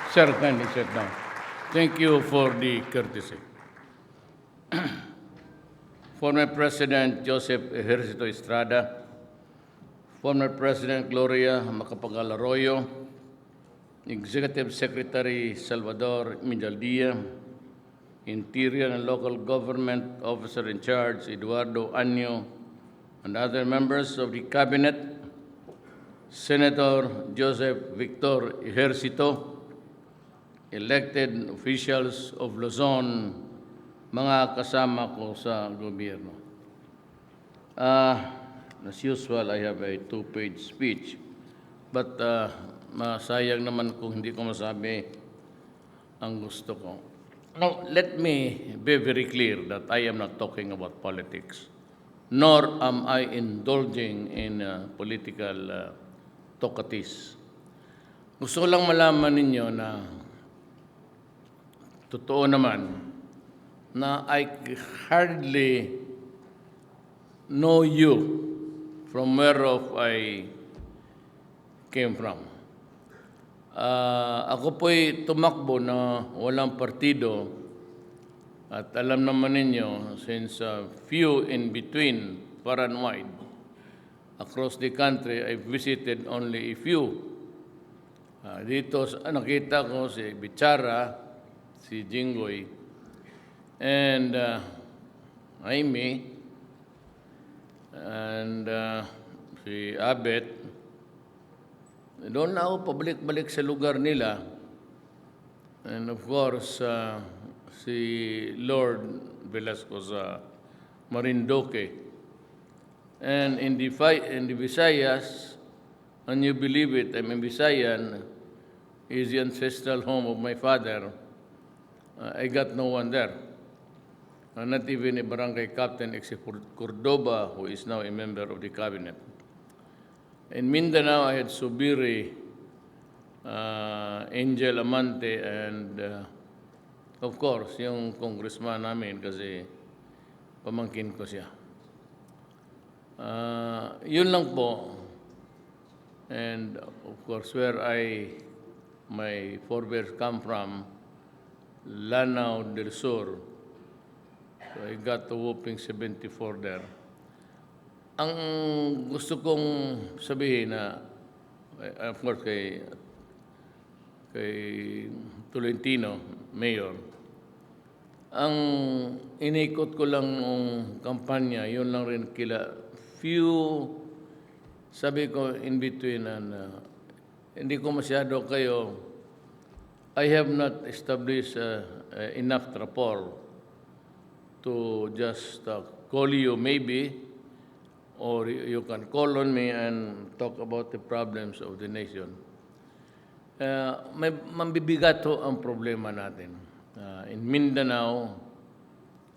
Sir, kindly sit down. Thank you for the courtesy. Former President Joseph Ejercito Estrada, former President Gloria Macapagal Arroyo, Executive Secretary Salvador Mindaldia, Interior and Local Government Officer in Charge Eduardo Año, and other members of the Cabinet, Senator Joseph Victor Ejercito, elected officials of Luzon, mga kasama ko sa gobyerno. As usual, I have a two-page speech, but masayang naman kung hindi ko masabi ang gusto ko. Now, let me be very clear that I am not talking about politics, nor am I indulging in political talkative. Gusto ko lang malaman ninyo na totoo naman na I hardly know you from whereof I came from. Ako po'y tumakbo na walang partido at alam naman ninyo, since few in between, far and wide, across the country, I visited only a few. Dito nakita ko si Bichara, si Jinggoy, and Jaime, and si Abet. Doon na ako pabalik-balik sa lugar nila. And of course, si Lord Velasco sa Marinduque. And in the Visayas, and you believe it, I'm a Visayan, is the ancestral home of my father. I got no one there. Not even a barangay captain except for Cordoba, who is now a member of the cabinet. In Mindanao, I had Subiri, Angel Amante, and of course, yung congressman namin kasi pamangkin ko siya. Yun lang po. And of course, where my forebears come from, Lanao del Sur. So I got a whopping 74 there. Ang gusto kong sabihin na, of course, kay Tolentino, Mayor, ang inikot ko lang ng kampanya, yun lang rin kila few, sabi ko, in between, and hindi ko masyado kayo, I have not established enough rapport to just call you maybe, or you can call on me and talk about the problems of the nation. May mambibigat ho ang problema natin. In Mindanao,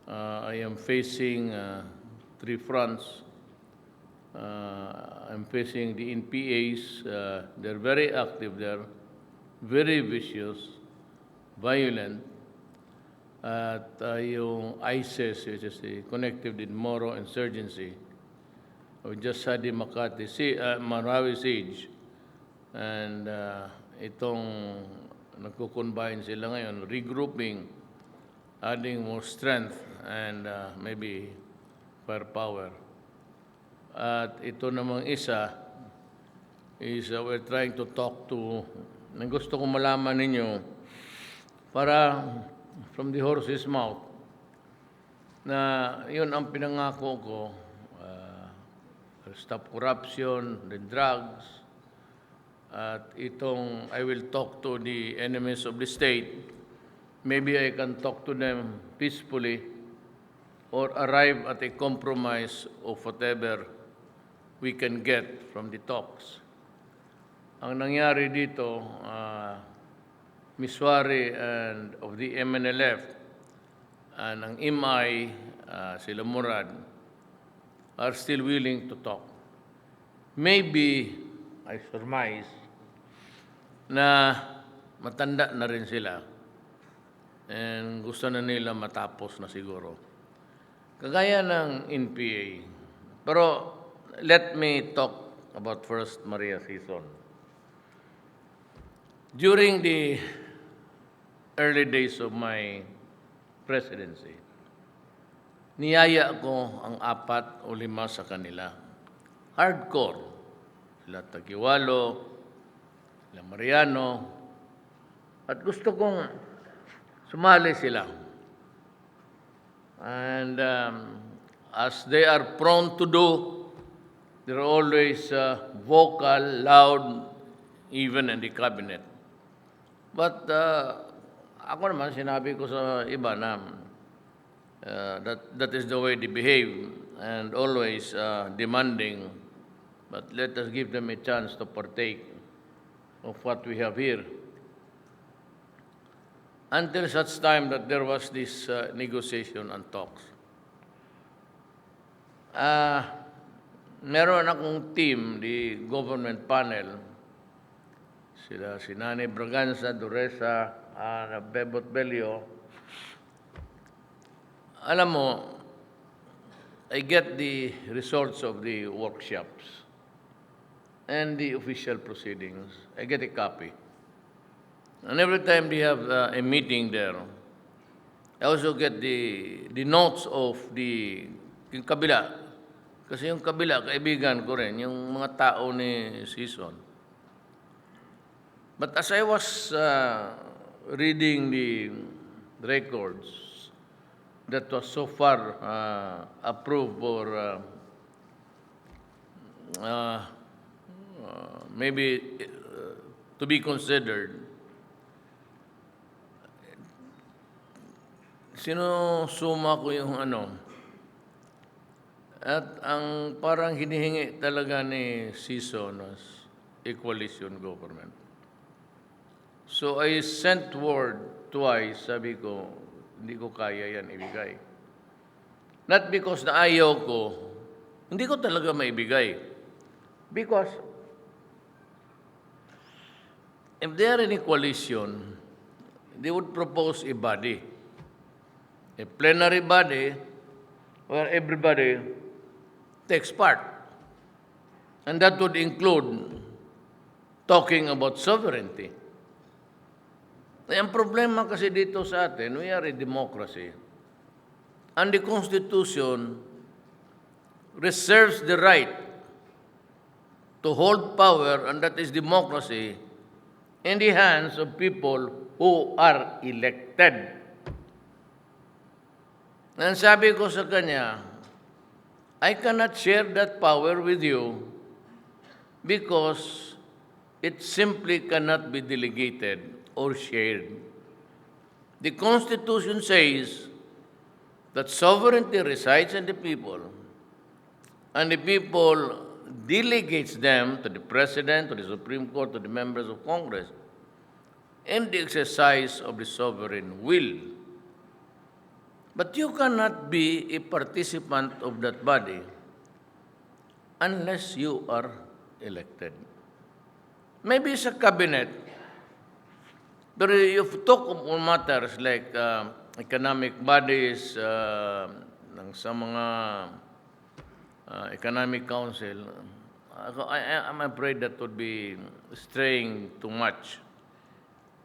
I am facing three fronts. I'm facing the NPAs. They're very active there, very vicious, violent. At yung ISIS, which is the Connective with Moro Insurgency, we just had the Marawi siege, and itong nagko-combine sila ngayon, regrouping, adding more strength and maybe firepower. At ito namang isa is we're trying to talk to, gusto ko malaman ninyo, para from the horse's mouth, na yun ang pinangako ko, stop corruption, the drugs, at itong I will talk to the enemies of the state. Maybe I can talk to them peacefully or arrive at a compromise of whatever we can get from the talks. Ang nangyari dito, Miswari and of the MNLF and ang MI, sila Murad, are still willing to talk. Maybe, I surmise, na matanda na rin sila and gusto na nila matapos na siguro. Kagaya ng NPA. Pero let me talk about first Maria season. During the early days of my presidency, niyaya ko ang 4 o 5 sa kanila. Hardcore. Sila Tagiwalo, sila Mariano, at gusto kong sumali sila. And as they are prone to do, they're always vocal, loud, even in the cabinet. But ako naman, sinabi ko sa iba na that is the way they behave and always demanding. But let us give them a chance to partake of what we have here. Until such time that there was this negotiation and talks. Meron akong team, the government panel, sila si Nani Braganza, Duresa, Bebot Belio. Alam mo, I get the results of the workshops and the official proceedings. I get a copy. And every time they have a meeting there, I also get the notes of yung kabila. Kasi yung kabila, kaibigan ko rin, yung mga tao ni Season. But as I was reading the records that was so far approved or maybe to be considered, sinusuma ko yung at ang parang hinihingi talaga ni Season as a coalition government. So I sent word twice, sabi ko, hindi ko kaya yan ibigay. Not because na ayaw ko, hindi ko talaga maibigay. Because if they are in a coalition, they would propose a body, a plenary body where everybody takes part. And that would include talking about sovereignty. Ang problema kasi dito sa atin, we are a democracy. And the Constitution reserves the right to hold power, and that is democracy, in the hands of people who are elected. And sabi ko sa kanya, I cannot share that power with you because it simply cannot be delegated or shared. The Constitution says that sovereignty resides in the people, and the people delegates them to the President, to the Supreme Court, to the members of Congress, in the exercise of the sovereign will. But you cannot be a participant of that body unless you are elected. Maybe sa cabinet, but if you talk on matters like economic bodies, sa mga economic council, I'm afraid that would be straying too much.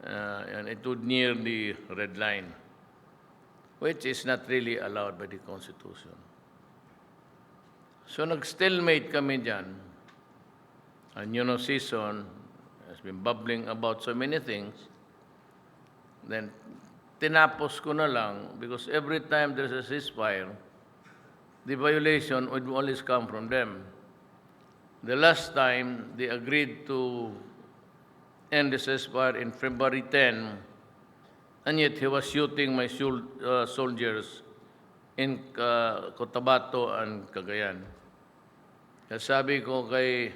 And it would near the red line, which is not really allowed by the Constitution. So nag-stalemate kami dyan. And Season has been bubbling about so many things. Then tinapos ko na lang because every time there's a ceasefire, the violation would always come from them. The last time they agreed to end the ceasefire in February 10, and yet he was shooting my soldiers in Cotabato and Cagayan. Kaya sabi ko it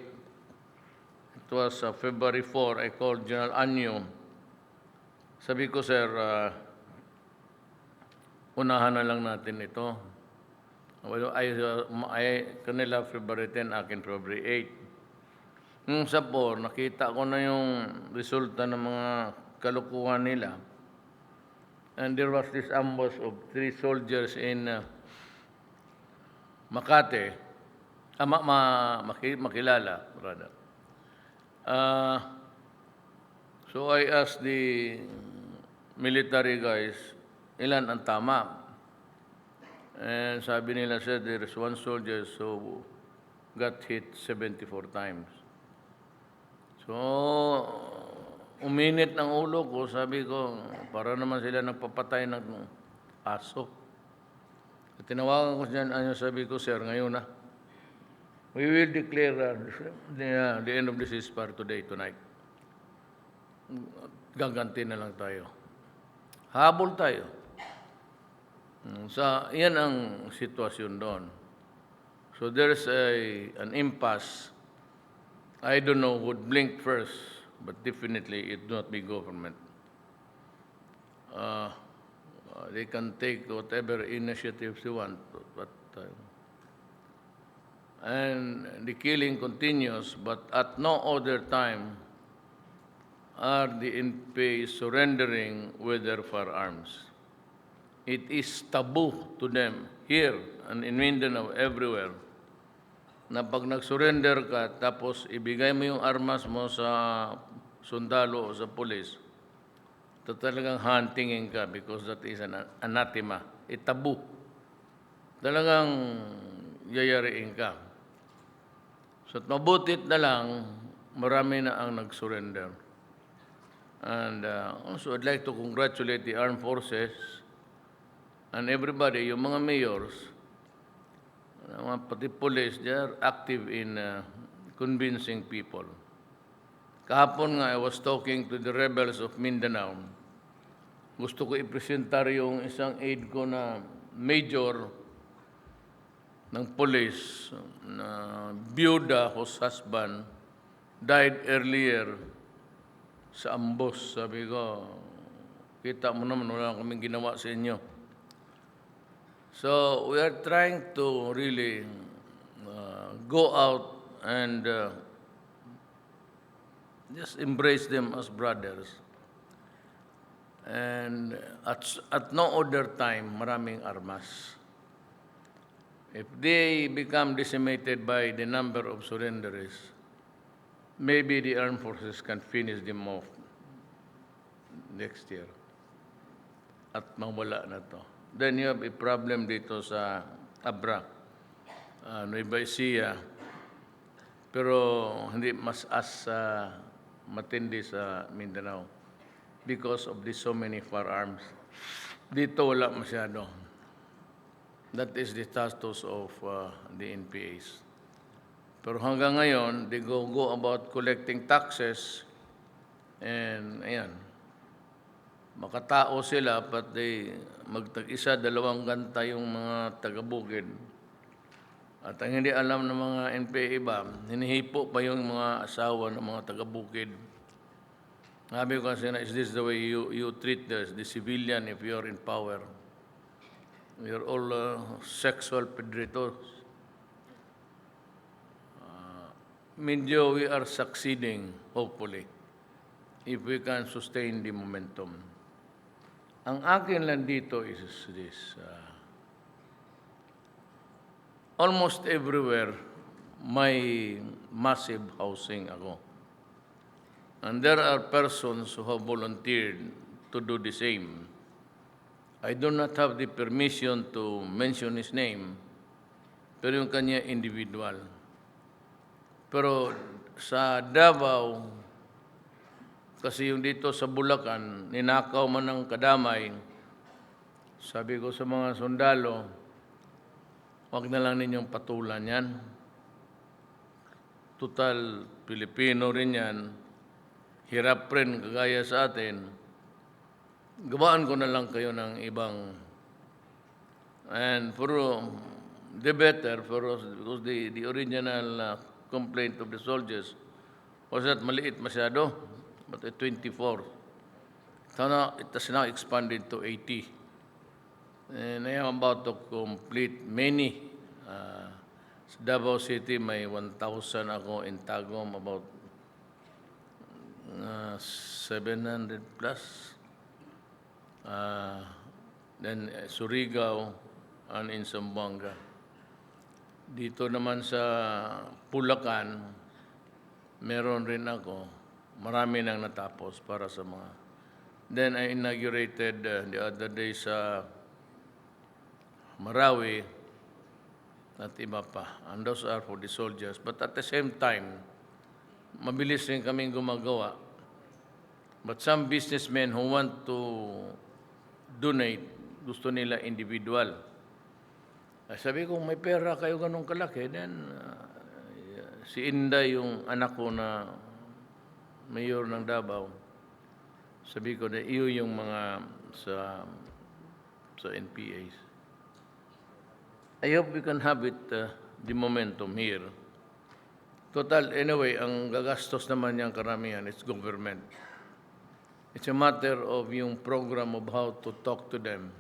was February 4, I called General Anyo. Sabi ko, sir, unahan na lang natin ito. Kanila February 10, akin February 8. Nung sa 4, nakita ko na yung resulta ng mga kalukuhan nila. And there was this ambush of 3 soldiers in Makati. makilala, rather. So I asked the military guys, ilan ang tama? And sabi nila, said there is one soldier who got hit 74 times. So, uminit ng ulo ko, sabi ko, para naman sila nagpapatay ng aso. At tinawagan ko siya, sabi ko, sir, ngayon na. We will declare the end of the ceasefire tonight. Gaganti na lang tayo. Habol tayo. Yan ang sitwasyon doon. So there's an impasse. I don't know who would blink first, but definitely it will not be government. They can take whatever initiatives they want, but and the killing continues, but at no other time are the NPA surrendering with their firearms. It is taboo to them here and in Mindanao, everywhere, na pag nag-surrender ka, tapos ibigay mo yung armas mo sa sundalo o sa pulis, ito talagang huntingin ka because that is an anathema, taboo. Talagang yayariin ka. So mabutit na lang, marami na ang nag-surrender. And also, I'd like to congratulate the armed forces and everybody, yung mga mayors, pati police, they are active in convincing people. Kahapon nga, I was talking to the rebels of Mindanao. Gusto ko ipresentar yung isang aide ko na major ng police, na byuda, whose husband died earlier sa ambos. Sabi ko, kita mo naman, wala kaming ginawa sa inyo. So we are trying to really go out and just embrace them as brothers. And at no other time, maraming armas. If they become decimated by the number of surrenderies, maybe the armed forces can finish them off next year. At mawala na to. Then you have a problem dito sa Abra, Nueva Ecija, pero hindi mas matindi sa Mindanao because of the so many firearms. Dito wala masyado. That is the status of the NPAs. Pero hanggang ngayon, they go about collecting taxes and ayan, makatao sila, but they magtag-isa, 2 ganta yung mga taga-bukid. At ang hindi alam ng mga NPA iba, hinihipo pa yung mga asawa ng mga taga-bukid. Sabi ko kasi na, is this the way you treat the civilian if you are in power? We are all sexual predators. Medyo we are succeeding, hopefully, if we can sustain the momentum. Ang akin lang dito is this. Almost everywhere, may massive housing ako. And there are persons who have volunteered to do the same. I do not have the permission to mention his name, pero yung kanya individual. Pero sa Davao, kasi yung dito sa Bulacan, ninakaw man ng kadamay, sabi ko sa mga sundalo, wag na lang ninyong patulan yan. Total, Filipino rin yan. Hirap rin kagaya sa atin. Gawaan ko na lang kayo ng ibang. And for the better, because the original complaint of the soldiers was that maliit masyado, but at 24. It has now expanded to 80. And I am about to complete many. Sa Davao City, may 1,000 ako. In Tagum, about 700 plus. Then Surigao and in Zamboanga. Dito naman sa Bulacan, meron rin ako. Marami nang natapos para sa mga. Then I inaugurated the other day sa Marawi at iba pa. And those are for the soldiers. But at the same time, mabilis rin kaming gumagawa. But some businessmen who want to donate, gusto nila individual. Sabi ko, may pera kayo ganun kalaki, then si Inday, yung anak ko na mayor ng Davao, sabi ko na iyo yung mga sa NPAs. I hope we can have it, the momentum here. Total, anyway, ang gagastos naman niyang karamihan, it's government. It's a matter of yung program of how to talk to them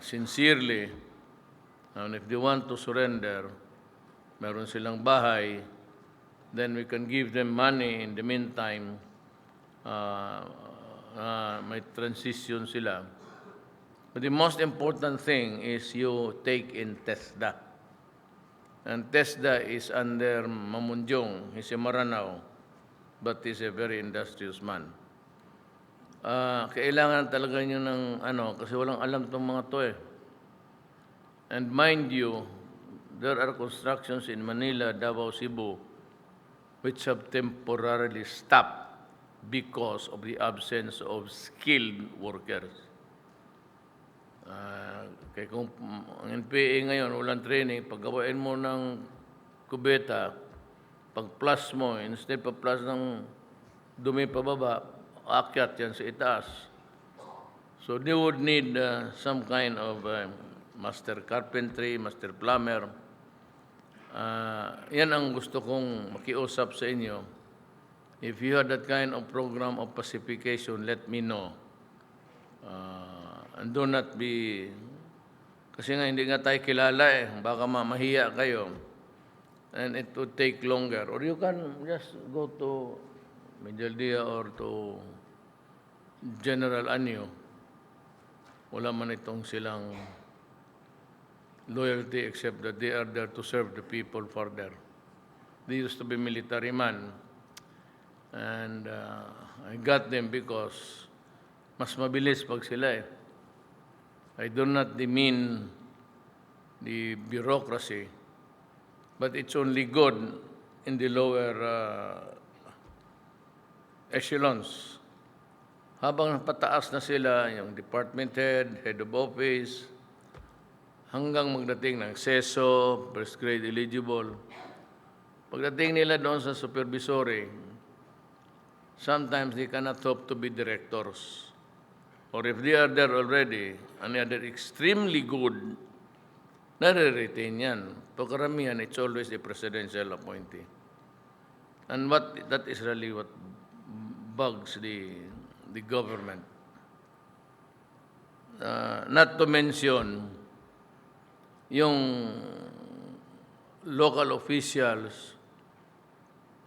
sincerely. And if they want to surrender, meron silang bahay, then we can give them money in the meantime. May transition sila. But the most important thing is you take in TESDA. And TESDA is under Mamunjong. He's a Maranao, but he's a very industrious man. Kailangan talaga nyo ng kasi walang alam itong mga to eh. And mind you, there are constructions in Manila, Davao, Cebu, which have temporarily stopped because of the absence of skilled workers. Kaya kung ang NPA ngayon, walang training, paggawain mo ng kubeta, pag-plus mo, instead pa-plus ng dumi pababa, akyat yan sa itaas. So they would need some kind of master carpentry, master plumber. Yan ang gusto kong makiusap sa inyo. If you have that kind of program of pacification, let me know. And do not be, kasi nga hindi nga tayo kilala eh, baka mahiya kayo. And it would take longer. Or you can just go to Medialdia or to General Anyo. Wala man itong silang loyalty except that they are there to serve the people further. They used to be military man. And I got them because mas mabilis pag sila eh. I do not demean the bureaucracy, but it's only good in the lower echelons. Habang pataas na sila, yung department head, head of office, hanggang magdating ng seso, first grade eligible. Pagdating nila doon sa supervisory, sometimes they cannot hope to be directors. Or if they are there already, and they are extremely good, nare-retain yan. Pagkaramihan, it's always a presidential appointee. And that is really what bugs the government. Not to mention, yung local officials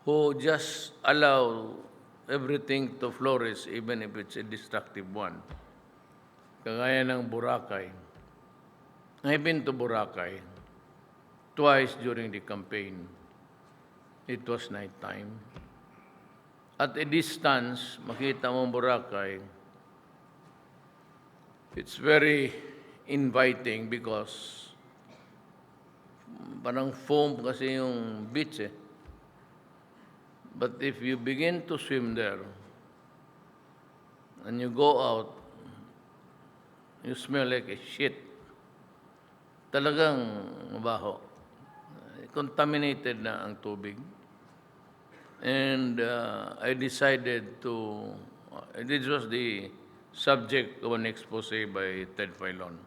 who just allow everything to flourish even if it's a destructive one. Kagaya ng Boracay. I've been to Boracay twice during the campaign. It was nighttime. At a distance, makita mo Boracay, it's very inviting because parang foam kasi yung beach eh. But if you begin to swim there and you go out, you smell like a shit. Talagang mabaho. Contaminated na ang tubig. And I decided to, this was the subject of an expose by Ted Filon.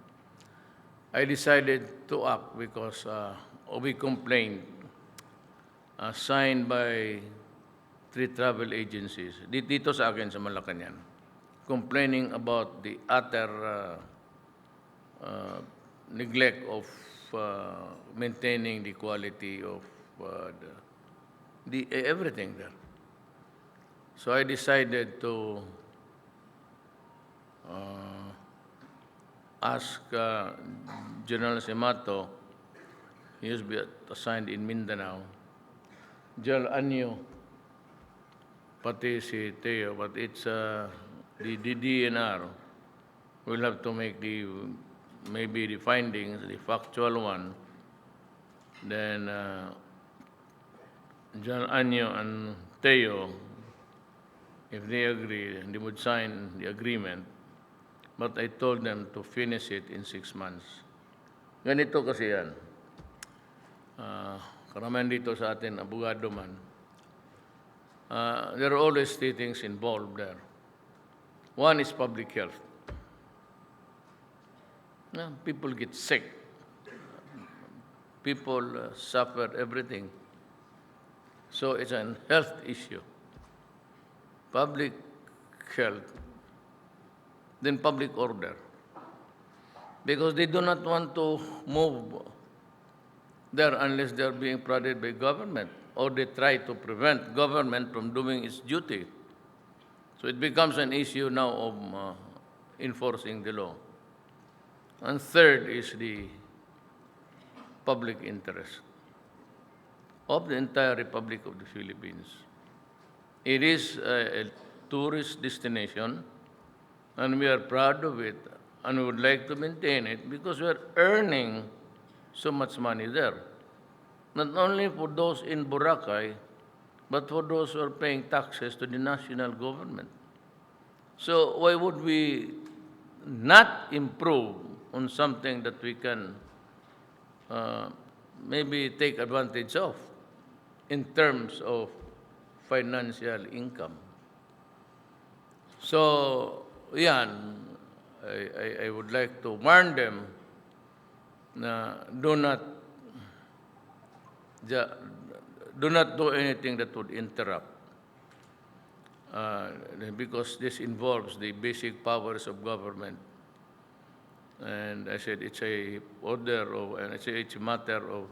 I decided to act because of a complaint signed by 3 travel agencies, dito sa akin sa Malacañang, complaining about the utter neglect of maintaining the quality of the everything there. So I decided to ask General Simato He used to be assigned in Mindanao. Jal Anyo, pati si Teo, but it's the DNR will have to make maybe the findings, the factual one. Then Jal Anyo and Teo, if they agree, they would sign the agreement. But I told them to finish it in 6 months. Ganito kasi yan. Karamihan dito sa atin, abogado man. There are always three things involved there. One is public health. People get sick. People suffer everything. So it's a health issue. Public health, then public order. Because they do not want to move there unless they are being prodded by government, or they try to prevent government from doing its duty. So it becomes an issue now of enforcing the law. And third is the public interest of the entire Republic of the Philippines. It is a tourist destination, and we are proud of it, and we would like to maintain it because we are earning so much money there. Not only for those in Boracay, but for those who are paying taxes to the national government. So why would we not improve on something that we can maybe take advantage of in terms of financial income? So, yan, I would like to warn them na do not do anything that would interrupt, because this involves the basic powers of government. And I said it's a matter of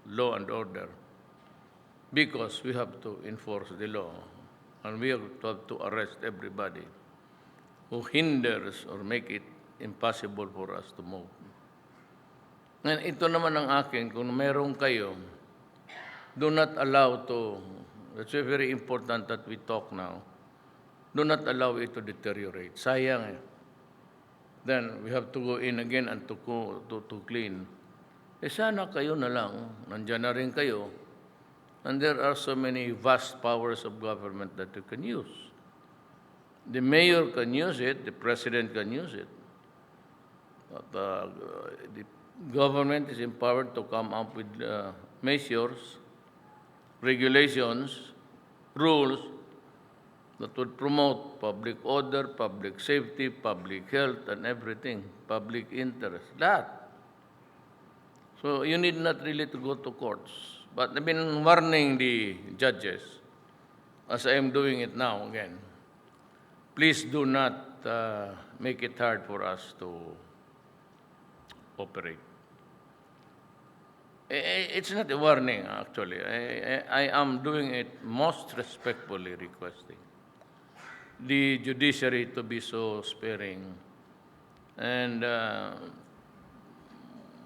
law and order, because we have to enforce the law, and we have to arrest everybody who hinders or make it impossible for us to move. And ito naman ang akin, kung meron kayo, do not allow to, that's very important that we talk now, do not allow it to deteriorate. Sayang eh. Then we have to go in again and to clean. Sana kayo na lang, nandyan na rin kayo, and there are so many vast powers of government that you can use. The mayor can use it, the president can use it. But the government is empowered to come up with measures, regulations, rules that would promote public order, public safety, public health, and everything, public interest, that. So you need not really to go to courts. But I've been warning the judges, as I am doing it now again, please do not make it hard for us to operate. It's not a warning, actually. I am doing it most respectfully requesting the judiciary to be so sparing. And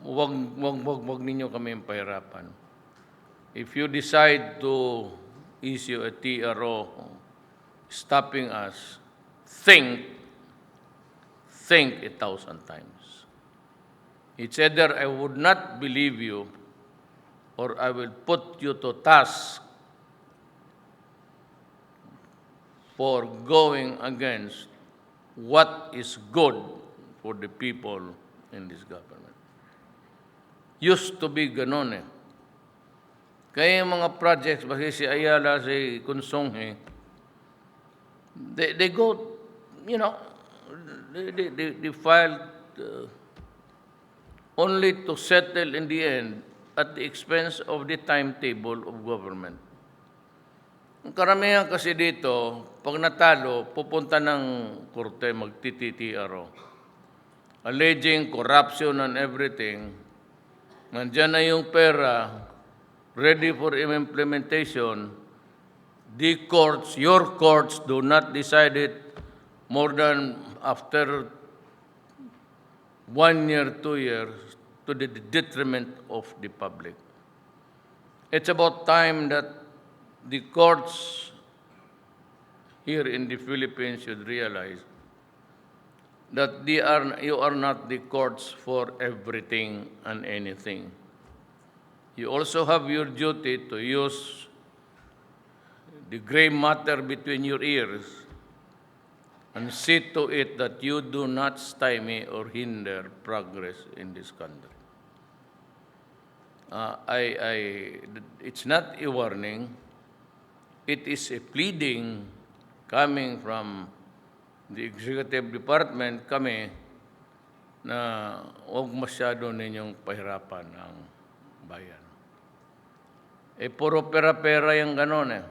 wag ninyo kami pahirapan. If you decide to issue a TRO stopping us, think 1,000 times. It's either I would not believe you, or I will put you to task for going against what is good for the people in this government. Used to be ganon eh. Kaya yung mga projects, basta si Ayala, si Consonghe, they go, you know, they filed only to settle in the end at the expense of the timetable of government. Ang karamihan kasi dito, pag natalo, pupunta ng korte, magti-TRO, alleging corruption and everything. Nandiyan na yung pera, ready for implementation. The courts, your courts, do not decide it more than after 1 year, 2 years, to the detriment of the public. It's about time that the courts here in the Philippines should realize that you are not the courts for everything and anything. You also have your duty to use the gray matter between your ears and see to it that you do not stymie or hinder progress in this country. It's not a warning. It is a pleading coming from the executive department, kami, na huwag masyado ninyong pahirapan ang bayan. Puro pera-pera yung ganon eh.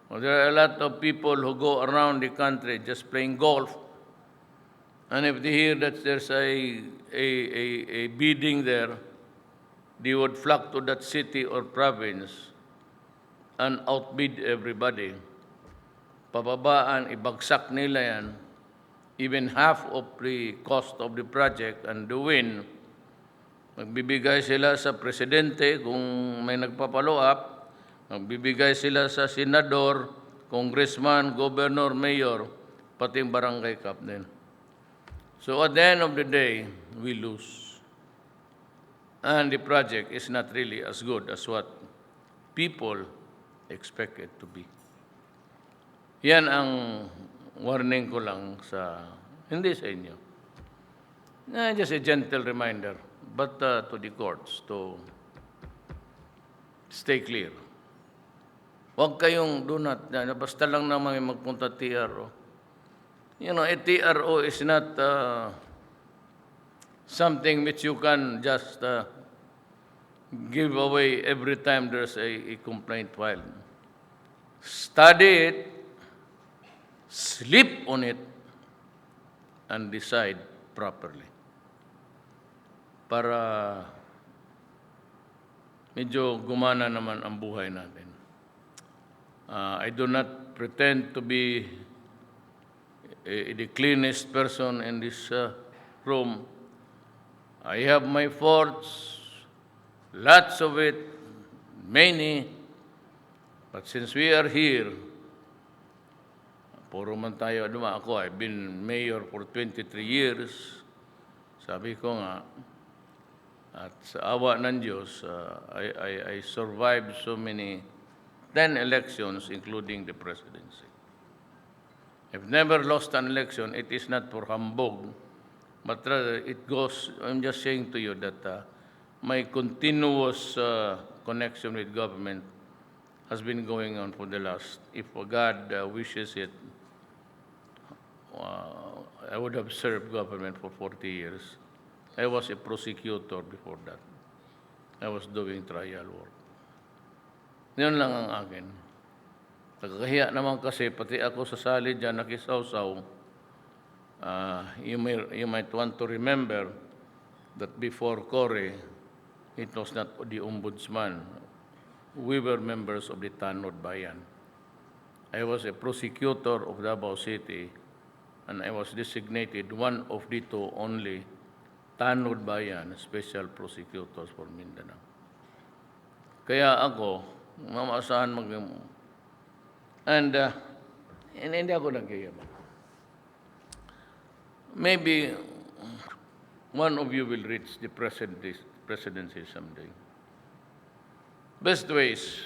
Well, there are a lot of people who go around the country just playing golf. And if they hear that there's a bidding there, they would flock to that city or province and outbid everybody. Pababaan, ibagsak nila yan, even half of the cost of the project, and the win, magbibigay sila sa presidente kung may nagpapalo up, magbibigay sila sa senador, congressman, governor, mayor, pati barangay captain. So at the end of the day, we lose. And the project is not really as good as what people expect it to be. Yan ang warning ko lang hindi sa inyo. Just a gentle reminder, but to the courts to stay clear. Huwag kayong basta lang naman may magpunta TRO. You know, a TRO is not something which you can just give away every time there's a complaint filed. Study it, sleep on it, and decide properly. Para medyo gumana naman ang buhay natin. I do not pretend to be the cleanest person in this room. I have my faults, lots of it, many. But since we are here, puro man tayo, ako, I've been mayor for 23 years. Sabi ko nga, at sa awa ng Diyos, I survived so many 10 elections, including the presidency. I've never lost an election. It is not for humbug, but rather it goes, I'm just saying to you that my continuous connection with government has been going on for the last, if God wishes it, I would have served government for 40 years. I was a prosecutor before that. I was doing trial work. Yun lang ang akin. Nagkakahiya naman kasi, pati ako sa sali dyan, nakisawsaw. You might want to remember that before Cory, it was not the ombudsman. We were members of the Tanod Bayan. I was a prosecutor of Davao City, and I was designated one of the two only Tanod Bayan special prosecutors for Mindanao. Kaya ako, mamaasahan and hindi ako nagkayama. Maybe one of you will reach the presidency someday. Best ways,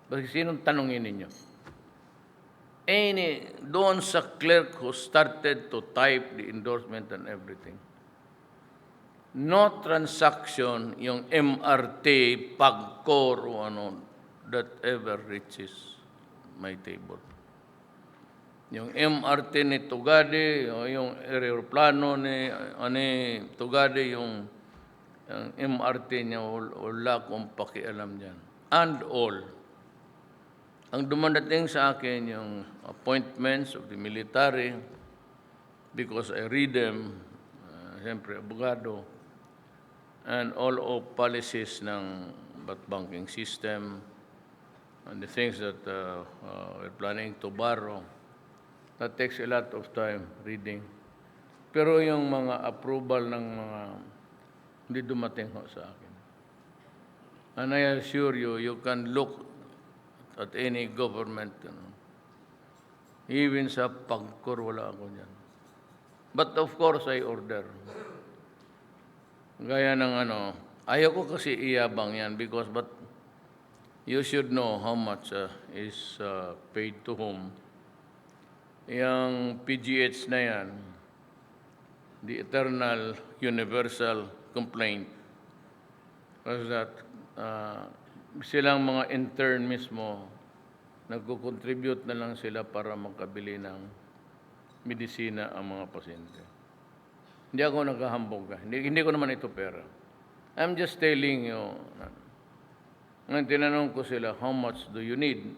sinong tanongin ninyo? Doon sa clerk who started to type the endorsement and everything. No transaction, yung MRT, PAGCOR, o that ever reaches my table. Yung MRT ni Tugade, yung aeroplano ni Tugade, yung MRT niya, wala akong pakialam dyan. And all. Ang dumadating sa akin yung appointments of the military, because I read them, siyempre, abogado, and all of policies ng banking system, and the things that we're planning to borrow. That takes a lot of time reading. Pero yung mga approval ng mga Hindi dumating ho sa akin. And I assure you, you can look at any government, even sa pagkor, wala ako dyan. But of course, I order. Gaya ng ayaw ko kasi iyabang yan but you should know how much is paid to whom. Yung PGH na yan, the eternal universal complaint, was that silang mga intern mismo, nagko-contribute na lang sila para makabili ng medisina ang mga pasyente. Hindi ako naghahambog. Hindi ko naman ito pera. I'm just telling you. Ngayon tinanong ko sila, how much do you need?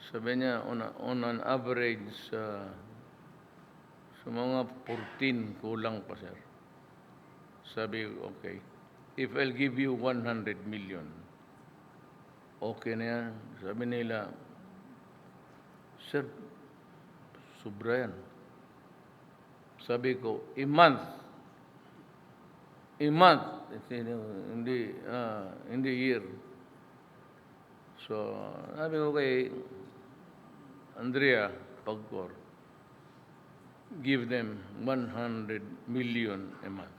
Sabi niya, on an average, sa mga 14 kulang pa, sir. Sabi ko, okay. If I'll give you 100 million, okay na yan. Sabi nila, sir, sobra yan. Sabi ko, a month, hindi year. So, sabi ko kay Andrea Pagcor, give them 100 million a month.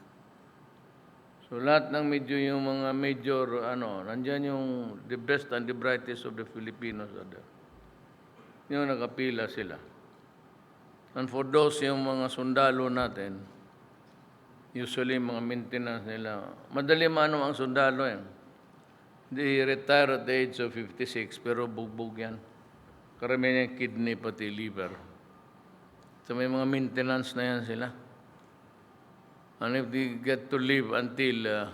So, lahat ng yung mga major, nandyan yung the best and the brightest of the Filipinos are there. Yung nakapila sila. And for those yung mga sundalo natin, usually mga maintenance nila, madali maano ang sundalo yan. They retire at the age of 56, pero bugbog yan. Karamihan yung kidney pati liver. So may mga maintenance na yan sila. And if they get to live until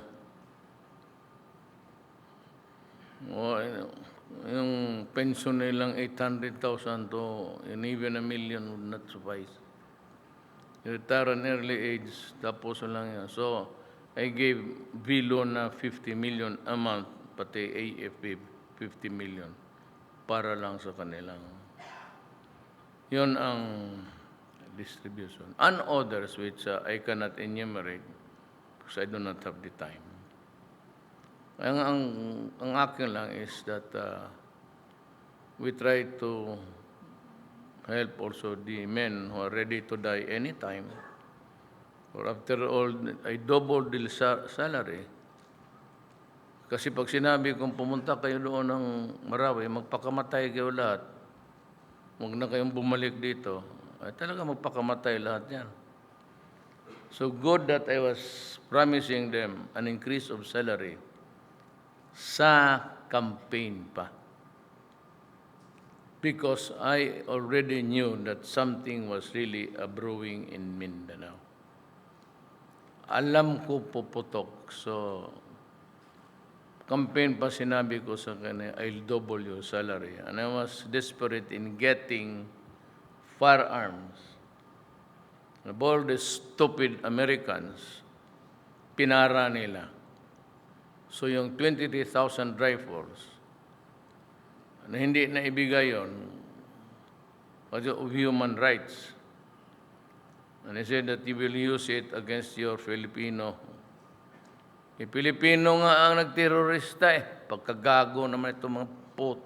yung pension nilang 800,000 to even a million would not suffice. You retire an early age, tapos lang yan. So, I gave Vilo na 50 million a month, pati AFP 50 million para lang sa kanilang. Yun ang distribution. And others which I cannot enumerate because I do not have the time. Ang akin lang is that we try to help also the men who are ready to die anytime. Or after all, I double the salary. Kasi pag sinabi kong pumunta kayo doon ng Marawi, magpakamatay kayo lahat, huwag na kayong bumalik dito, ay talaga magpakamatay lahat yan. So good that I was promising them an increase of salary sa campaign pa. Because I already knew that something was really brewing in Mindanao. Alam ko puputok. So, campaign pa sinabi ko sa kanya, I'll double your salary. And I was desperate in getting firearms. Of all the stupid Americans, pinara nila. So yung 23,000 rifles, na hindi na ibigay yun, kasi of human rights. And he said that he will use it against your Filipino. Pilipino nga ang nagterorista Pagkagago naman itong mga pot.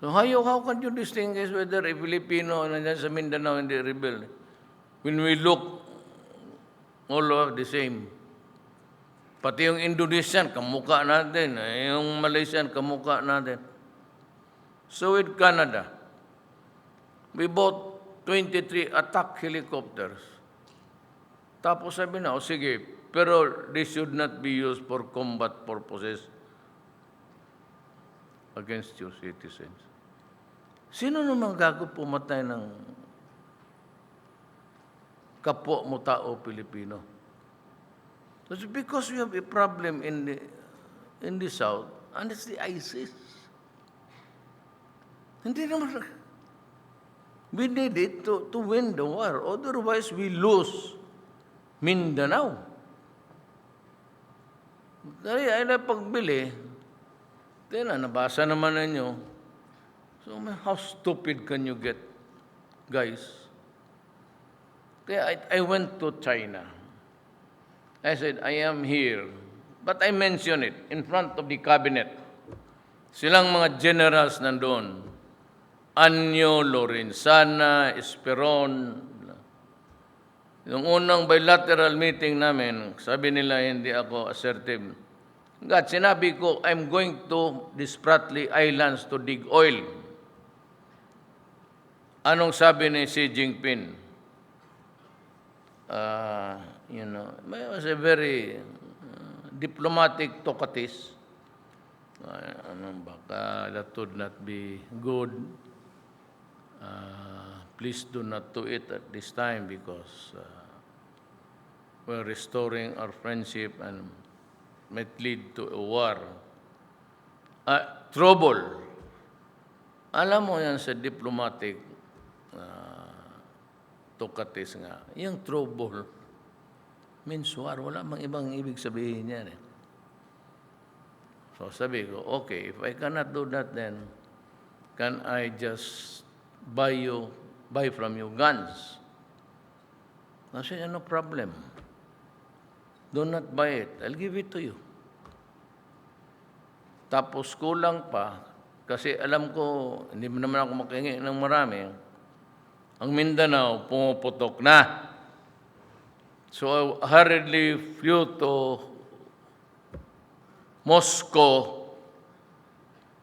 So how can you distinguish whether a Filipino nandiyan sa Mindanao hindi rebel? When we look all of the same. Pati yung Indonesian, kamukha natin. Yung Malaysian, kamukha natin. So with Canada, we bought 23 attack helicopters. Tapos sabi na, sige, pero they should not be used for combat purposes against your citizens. Sino naman gago pumatay ng kapwa mo tao Pilipino? That's because we have a problem in the South, and it's the ISIS. Hindi naman. We need it to win the war. Otherwise, we lose Mindanao. Kaya ay napagbili, nabasa naman ninyo. So, how stupid can you get, guys? Kaya I went to China. I said, I am here. But I mentioned it in front of the cabinet. Silang mga generals nandoon. Anyo, Lorenzana, Esperon. Yung unang bilateral meeting namin, sabi nila hindi ako assertive. God, sinabi ko, I'm going to these Spratly Islands to dig oil. Anong sabi ni Xi Jinping? It was a very diplomatic talkative. Baka that would not be good. Please do not do it at this time because we're restoring our friendship and might lead to a war. Trouble. Alam mo yan sa diplomatic tukatis nga. Yung trouble means war. Wala mang ibang ibig sabihin yan eh. So sabi ko, okay, if I cannot do that then, can I just buy from you guns? I said, no problem. Do not buy it. I'll give it to you. Tapos kulang pa, kasi alam ko, hindi mo naman ako makihingi ng marami, ang Mindanao, pumuputok na. So I hurriedly flew to Moscow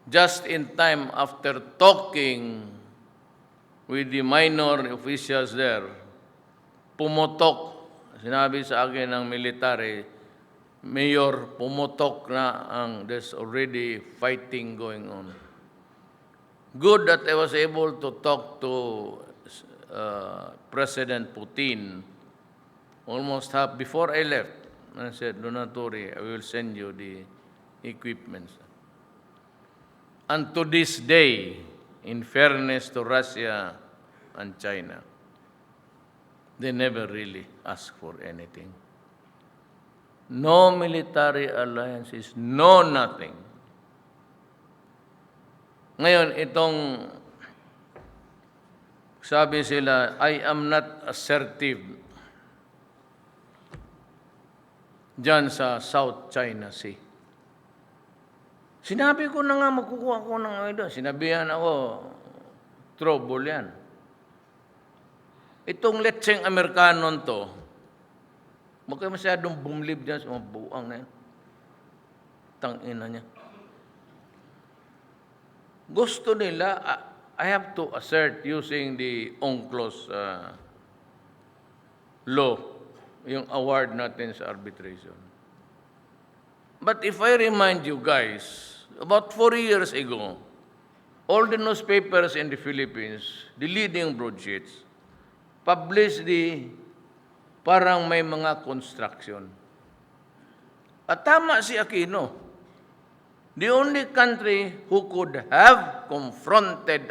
just in time after talking with the minor officials there. Pumutok. Sinabi sa akin ng military, Mayor, pumutok na there's already fighting going on. Good that I was able to talk to President Putin almost half before I left. I said, do not worry, I will send you the equipment. And to this day, in fairness to Russia and China, they never really ask for anything. No military alliances, no nothing. Ngayon, itong sabi sila, I am not assertive dyan sa South China Sea. Sinabi ko na nga, magkukuha ko ng doon. Sinabihan ako, trouble yan. Itong letseng Amerikanon to, huwag kayo masyadong bumlib dyan sa mga buang na yan. Tangina niya. Gusto nila, I have to assert using the UNCLOS law, yung award natin sa arbitration. But if I remind you guys, about 4 years ago, all the newspapers in the Philippines, the leading broadsheets, published parang may mga construction. At tama si Aquino. The only country who could have confronted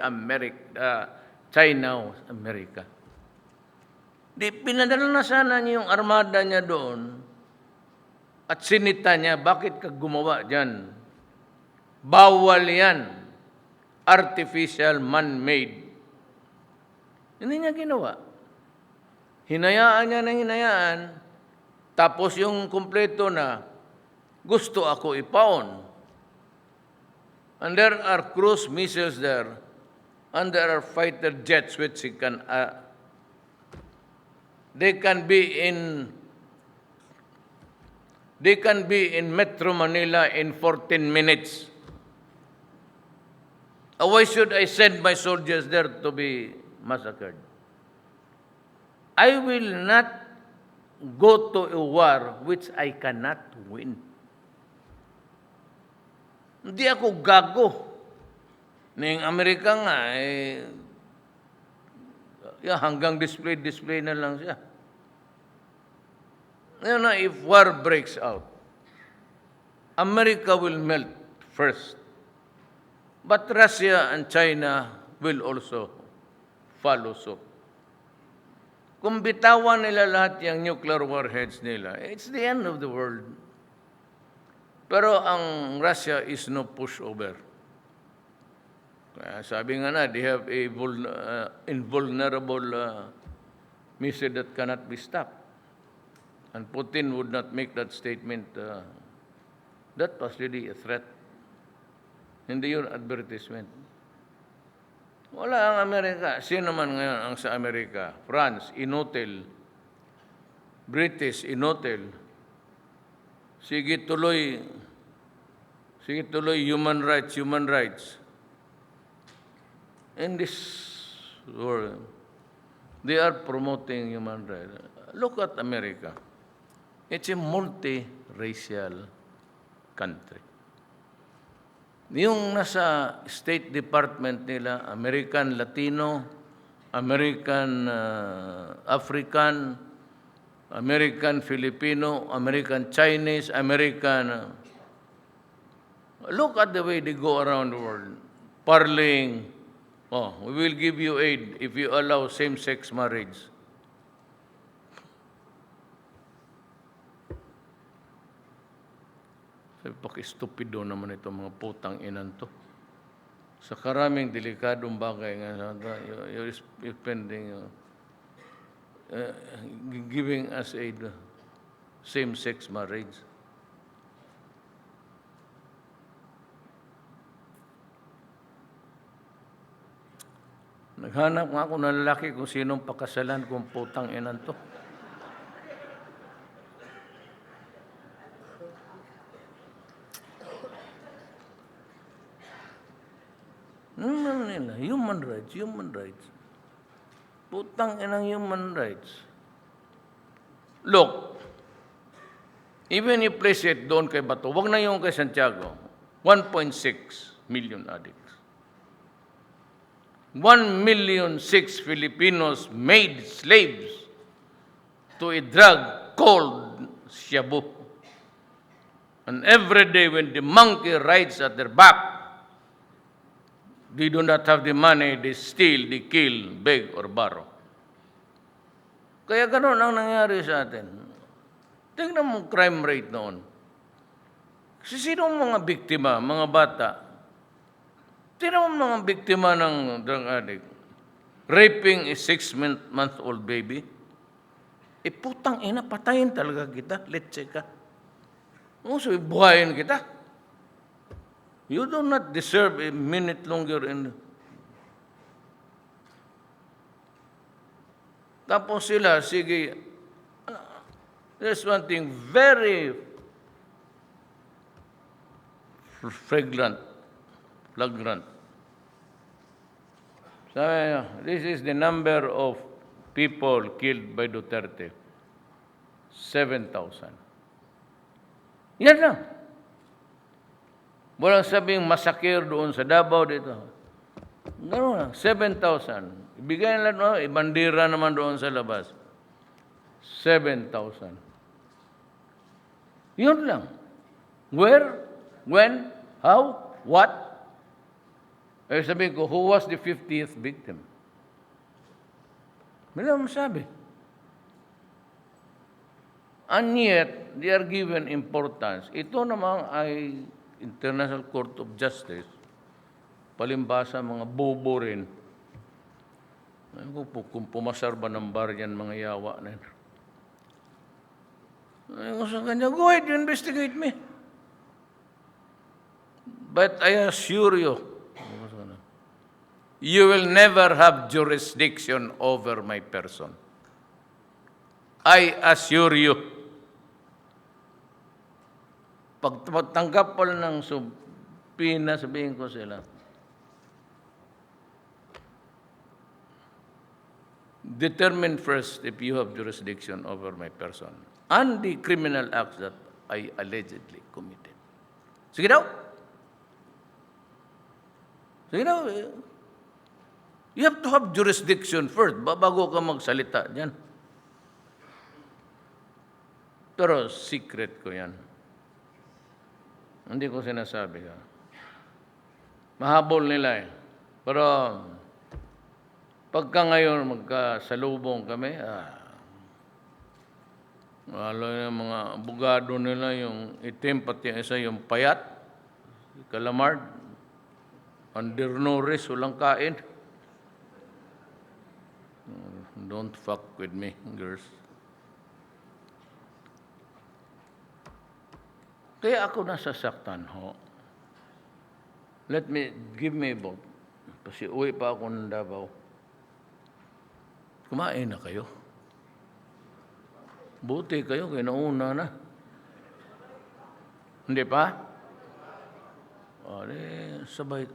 China was America. Di pinadala na sana niya yung armada niya doon at sinita niya, bakit ka gumawa dyan? Bawal yan. Artificial, man-made. Hindi niya ginawa. Hinayaan niya ng hinayaan, tapos yung kumpleto na, gusto ako ipaon. And there are cruise missiles there, and there are fighter jets which they can be in Metro Manila in 14 minutes. Why should I send my soldiers there to be massacred? I will not go to a war which I cannot win. Hindi ako gago. Ning Amerika nga, hanggang display na lang siya. If war breaks out, America will melt first. But Russia and China will also follow suit. Kung bitawan nila lahat yung nuclear warheads nila, it's the end of the world. Pero ang Russia is no pushover. Kaya sabi nga na, they have a invulnerable message that cannot be stopped. And Putin would not make that statement. That was really a threat. Hindi yun advertisement. Wala ang Amerika. Sino man ngayon ang sa Amerika? France, inotel. British, inotel. Sige tuloy, human rights, human rights. In this world, they are promoting human rights. Look at America. It's a multi-racial country. Yung nasa State Department nila, American Latino, American African, American Filipino, American Chinese, American... look at the way they go around the world, parlaying, oh, we will give you aid if you allow same-sex marriage. Paki-stupido naman itong mga putang inan to. Sa karaming delikadong bagay nga, you're spending, giving us aid, same-sex marriage. Naghanap nga ako ng lalaki kung sinong pakasalan kung putang inan to. Human rights, human rights. Putang inang human rights. Look, even you place it doon kay Bato, wag na yung kay Santiago, 1.6 million addicts. 1,000,006 Filipinos made slaves to a drug called shabu. And every day when the monkey rides at their back, they do not have the money, they steal, they kill, beg, or borrow. Kaya gano'n ang nangyari sa atin. Tingnan mo crime rate noon. Kasi sino mga biktima, mga bata? Tingnan mo mga biktima ng drug addict. Raping a 6-month-old baby. Putang ina, patayin talaga kita. Let's check ka. So, buhayin kita. You do not deserve a minute longer in... Tapos sila, sige, there's one thing very flagrant. Sabi niya, this is the number of people killed by Duterte. 7,000. Yan lang. Walang sabing masakir doon sa Davao dito. Gano'n lang, 7,000. Ibigay nila doon, ibandira naman doon sa labas. 7,000. Yun lang. Where? When? How? What? Sabihin ko, who was the 50th victim? May lang masabi. And yet, they are given importance. Ito naman ay International Court of Justice, palimbasa mga bobo rin. Kung pumasar ba ng bar yan, mga yawa na yun. Ayun sa kanya, go ahead, you investigate me. But I assure you, you will never have jurisdiction over my person. I assure you. Pagtanggap pala ng subpina, sabihin ko sila, determine first if you have jurisdiction over my person and the criminal acts that I allegedly committed. Sige daw. Sige daw. You have to have jurisdiction first bago ka magsalita dyan. Pero secret ko yan. Hindi ko sinasabi ka. Mahabol nila eh. Pero pagka ngayon magkasalubong kami, lalo yung mga abogado nila, yung itim, pati yung isa, yung payat, calamard, under no risk, walang kain. Don't fuck with me, girls. Kaya ako nasasaktan ho. Give me about. Kasi uwi pa ako ng Davao. Kumain na kayo. Buti kayo, kaya nauna na. Hindi pa? Sabay.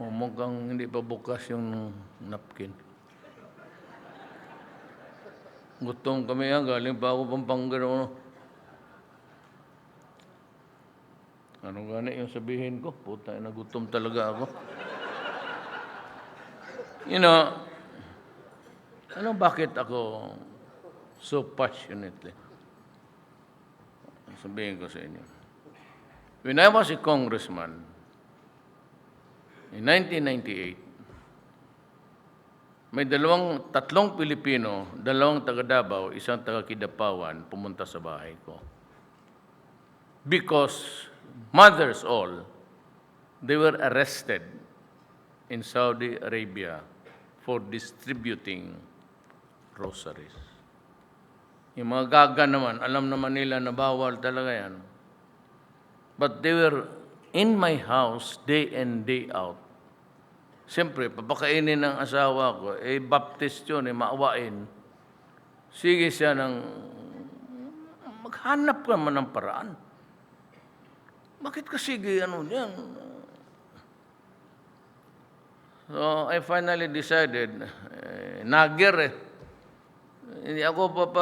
Mukhang hindi pa bukas yung napkin. Gutom kami yan, galing pa ako Pampanga. Ano gani yung sabihin ko? Puta, nagutom talaga ako. Bakit ako so passionately? Sabihin ko sa inyo. When I was a congressman, in 1998, may tatlong Pilipino, 2 taga Davao, 1 taga Kidapawan, pumunta sa bahay ko. Because mothers all, they were arrested in Saudi Arabia for distributing rosaries. Yung mga gaga naman, alam naman nila na bawal talaga yan. But they were in my house day in, day out. Siyempre, papakainin ng asawa ko, baptist yun, maawain. Sige siya maghanap ka naman ng paraan. Bakit ka sige, yan? So, I finally decided, hindi ako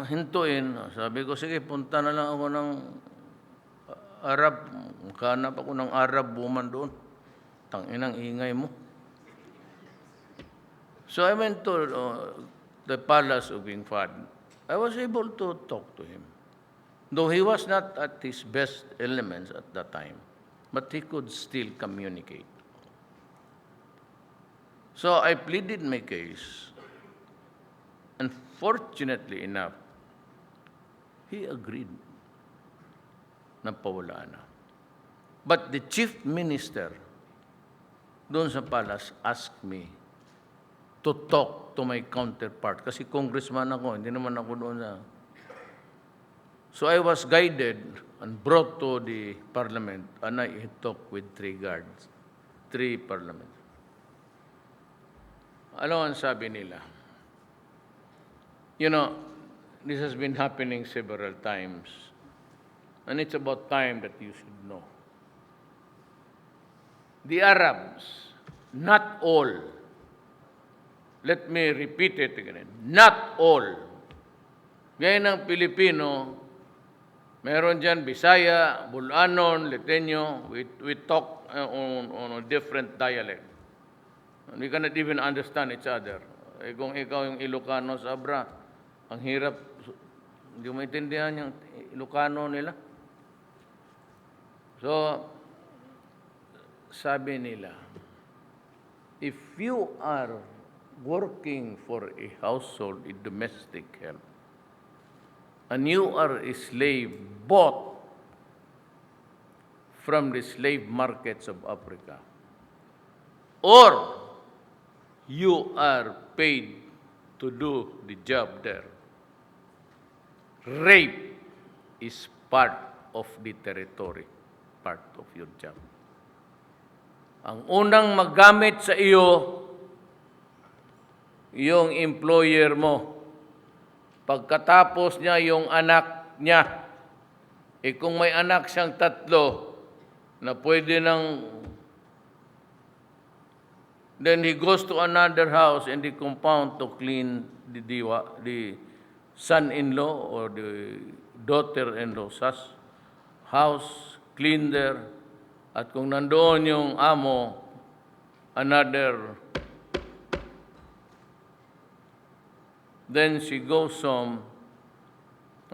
hintuin. Sabi ko, sige, punta na lang ako ng Arab. Maghanap ako ng Arab woman doon. Tanginang ingay mo. So I went to the palace of King Fahd. I was able to talk to him. Though he was not at his best elements at that time, but he could still communicate. So I pleaded my case. And fortunately enough, he agreed na pawala na. But the chief minister doon sa palace asked me to talk to my counterpart. Kasi congressman ako, hindi naman ako doon na. So I was guided and brought to the parliament and I talked with 3 guards, 3 parliament. Ano ang sabi nila? This has been happening several times. And it's about time that you should know. The Arabs, not all, let me repeat it again, not all. Gaya ng Filipino, meron dyan Bisaya, Bulanon, Liteño, we talk on a different dialect. We cannot even understand each other. Kung ikaw yung Ilocano sa Abra, ang hirap, hindi mo maintindihan yung Ilocano nila. So, sabi nila, if you are working for a household, a domestic help, and you are a slave bought from the slave markets of Africa, or you are paid to do the job there, rape is part of the territory, part of your job. Ang unang maggamit sa iyo, yung employer mo. Pagkatapos niya, yung anak niya. Kung may anak siyang 3, na pwede then he goes to another house in the compound to clean the son-in-law or the daughter-in-law's house, clean there. At kung nandoon yung amo, another, then she goes home.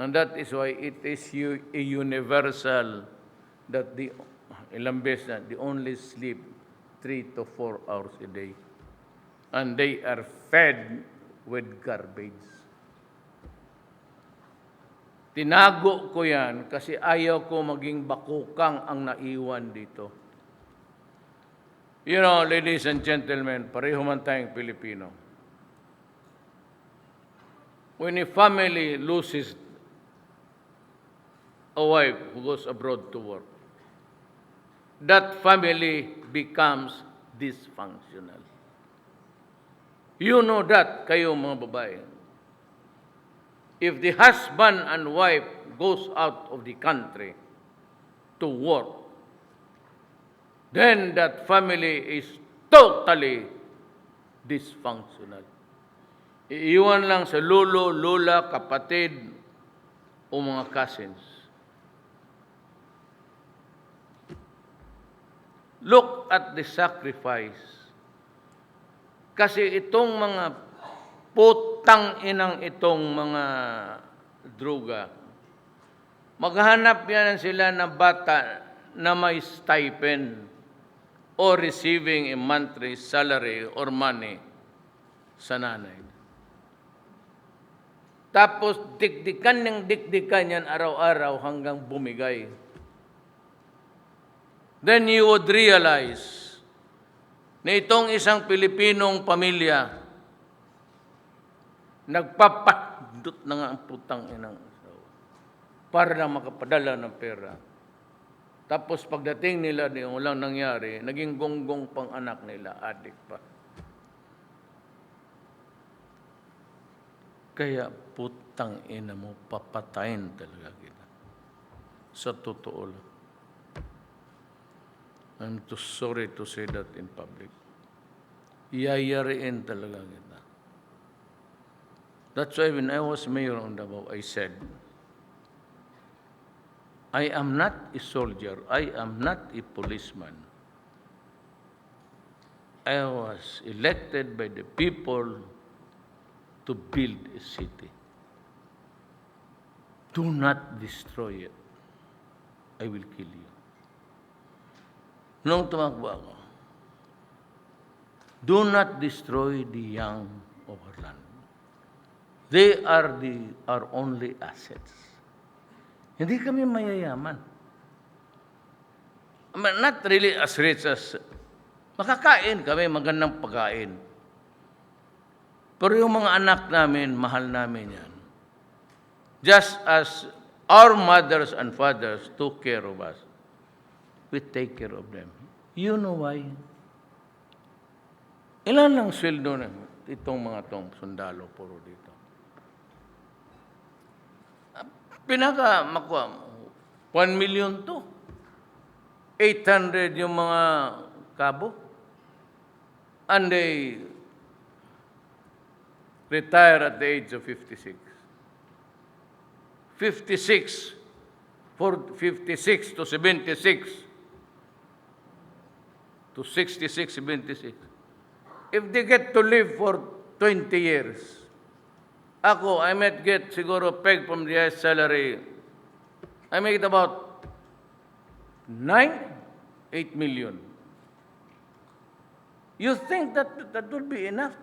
And that is why it is a universal that ilang beses na, they only sleep 3 to 4 hours a day. And they are fed with garbage. Tinago ko yan kasi ayaw ko maging bakukang ang naiwan dito. Ladies and gentlemen, pareho man tayong Pilipino. when a family loses a wife who goes abroad to work, that family becomes dysfunctional. You know that, kayo mga babae. If the husband and wife goes out of the country to work, then that family is totally dysfunctional. Iiwan lang sa lolo, lola, kapatid, o mga cousins. Look at the sacrifice. Kasi itong mga putang inang itong mga droga, maghanap yan sila na bata na may stipend or receiving a monthly salary or money sa nanay. Tapos dikdikan ng dikdikan yan araw-araw hanggang bumigay. Then you would realize na itong isang Pilipinong pamilya nagpapandot na nga ang putang inang asawa para lang makapadala ng pera. Tapos pagdating nila, walang nangyari, naging gonggong pang anak nila, adik pa. Kaya putang ina mo, papatayin talaga kita. Sa totoo lang. I'm too sorry to say that in public. Iyayariin talaga kita. That's why when I was mayor on Davao, I said, I am not a soldier. I am not a policeman. I was elected by the people to build a city. Do not destroy it. I will kill you. Nung tumakbo ako, do not destroy the young of our land. They are our only assets. Hindi kami mayayaman. Not really as rich as makakain kami, magandang pagkain. Pero yung mga anak namin, mahal namin yan. Just as our mothers and fathers took care of us, we take care of them. You know why? Ilan lang sweldo na itong mga tong sundalo puro dito? Pinaka makuha, 1 million to. 800 yung mga kabo. And they retire at the age of 56. 56 to 76 to 66, 76. If they get to live for 20 years, ako, I might get siguro peg from the highest salary. I make it about 9, 8 million. You think that would be enough?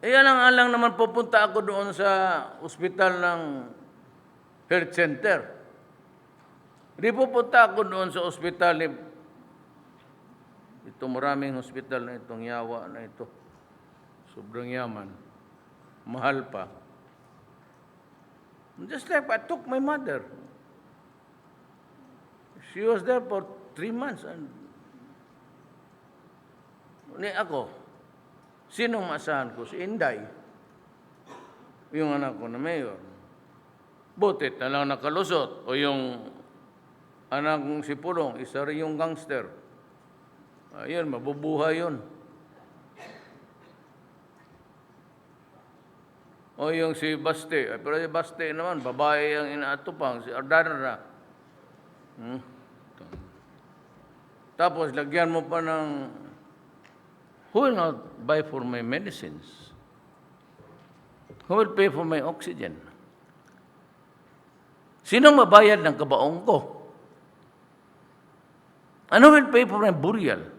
Eh, alang-alang naman pupunta ako doon sa ospital ng health center. Di pupunta ako doon sa ospital ni ito maraming hospital na itong yawa na ito. Sobrang yaman. Mahal pa. Just like I took my mother. She was there for 3 months. And ako, sinong maasahan ko? Si Inday. Yung anak ko na mayor. Butit na lang nakalusot. O yung anak kong si Pulong, isa rin yung gangster. Ayun, mabubuhay yun. O yung si Baste. Pero si Baste naman, babae ang inaatupang, si Ardana. Tapos, lagyan mo pa ng, who will not buy for my medicines? Who will pay for my oxygen? Sinong mabayad ng kabaong ko? Ano will pay for my burial?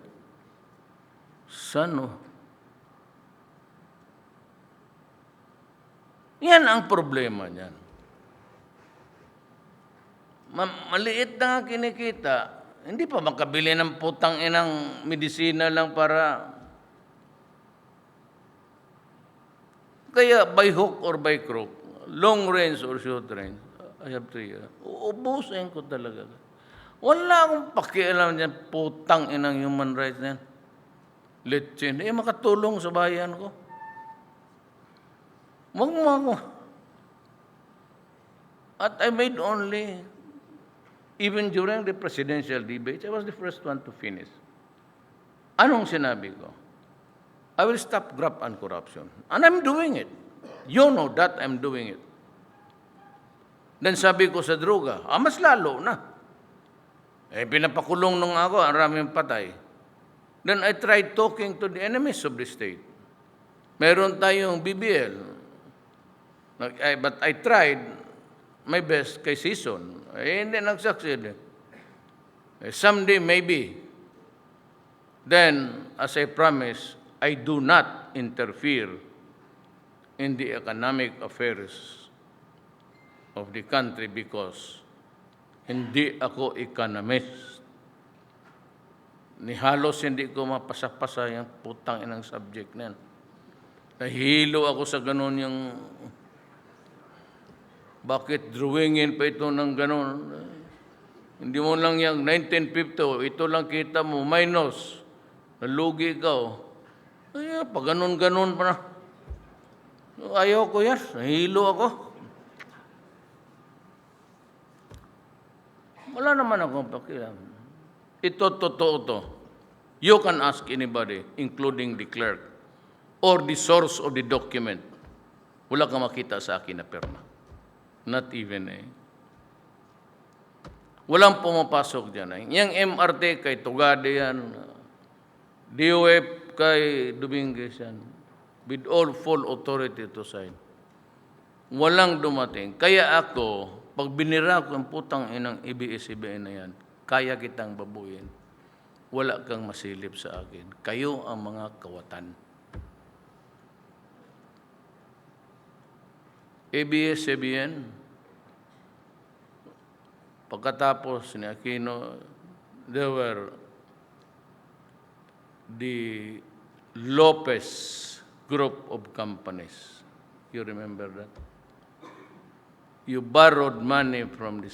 Sano? Yan ang problema niyan. Maliit na nga kinikita, hindi pa makabili ng putang inang medisina lang para Kaya by hook or by crook, long range or short range, I have 3 years. Uubusin ko talaga. Wala akong pakialam dyan, putang inang human rights na yan. Litsin. Makatulong sa bayan ko. Wag mo ako. At I made only, even during the presidential debates, I was the first one to finish. Anong sinabi ko? I will stop graft and corruption. And I'm doing it. You know that I'm doing it. Then sabi ko sa droga, mas lalo na. Pinapakulong nung ako, ang raming patay. Then I tried talking to the enemies of the state. Meron tayong BBL. But I tried my best kay Season. Hindi nag-succeed. Someday, maybe. Then, as I promised, I do not interfere in the economic affairs of the country because hindi ako economist. Ni halos hindi ko mapasa-pasa yung putang inang subject na yan. Nahilo ako sa ganun yung bakit drawingin pa ito ng ganun. Hindi mo lang yung 1950, ito lang kita mo, minus. Nalugi ikaw. Ay, pag ganun-ganun pa na. Ayaw ko yan. Nahilo ako. Wala naman akong pakialam. Ito, totoo to. You can ask anybody, including the clerk, or the source of the document. Wala kang makita sa akin na perma. Not even Walang pumapasok dyan. Yung MRT kay Tugade yan. DOF kay Dominguez yan. With all full authority to sign. Walang dumating. Kaya ako, pag binira ko ang putang inang EBS-CBN na yan, kaya kitang babuyin. Wala kang masilip sa akin. Kayo ang mga kawatan. ABS-CBN, pagkatapos ni Aquino, there were the Lopez group of companies. You remember that? You borrowed money from the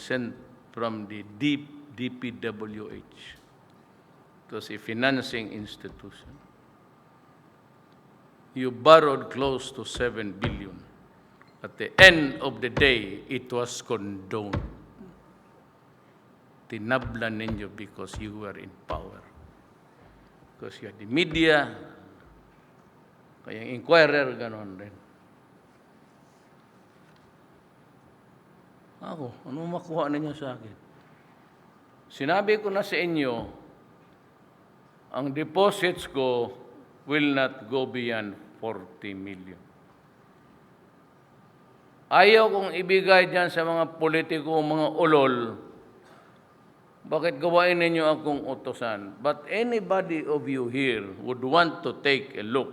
DPWH. It was a financing institution. You borrowed close to 7 billion. At the end of the day, it was condoned. Tinablan ninyo because you were in power. Because you had the media, kaya inquirer, ganon rin. Ako, ano makuha ninyo sa akin? Sinabi ko na sa inyo, ang deposits ko will not go beyond 40 million. Ayaw kong ibigay dyan sa mga politiko, mga ulol. Bakit gawain ninyo akong utosan? But anybody of you here would want to take a look.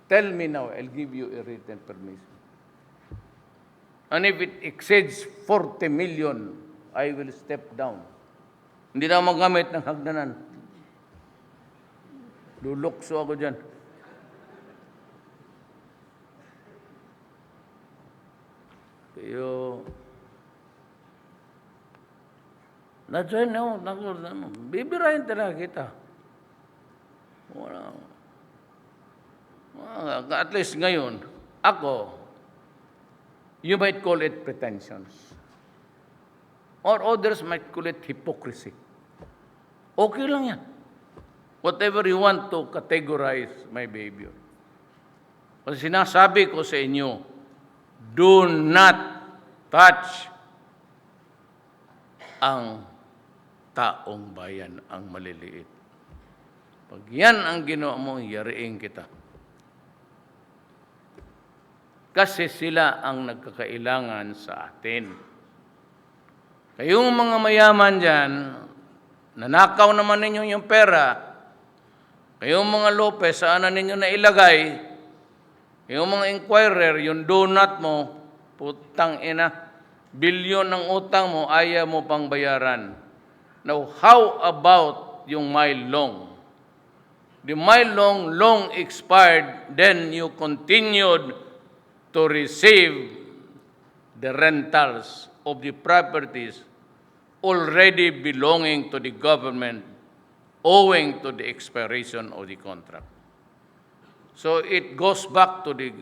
Tell me now, I'll give you a written permission. And if it exceeds 40 million, I will step down. Hindi na magamit ng hagdanan. Lulukso ako dyan. Kayo, na-join na, bibirahin talaga kita. Wala. At least ngayon, ako, you might call it pretensions. Or others might call it hypocrisy. Okay lang yan. Whatever you want to categorize my behavior. Kasi sinasabi ko sa inyo, do not touch ang taong bayan, ang maliliit. Pag yan ang ginawa mo, yariin kita. Kasi sila ang nagkakailangan sa atin. Kayong mga mayaman dyan, nanakaw naman ninyo yung pera, kayong mga Lopez, saan na ninyo nailagay, yung mga inquirer, yung donut mo, putang ina, bilyon ng utang mo, ayaw mo pang bayaran. Now, how about yung mile long? The mile long expired, then you continued to receive the rentals of the properties already belonging to the government owing to the expiration of the contract. So it goes back to the...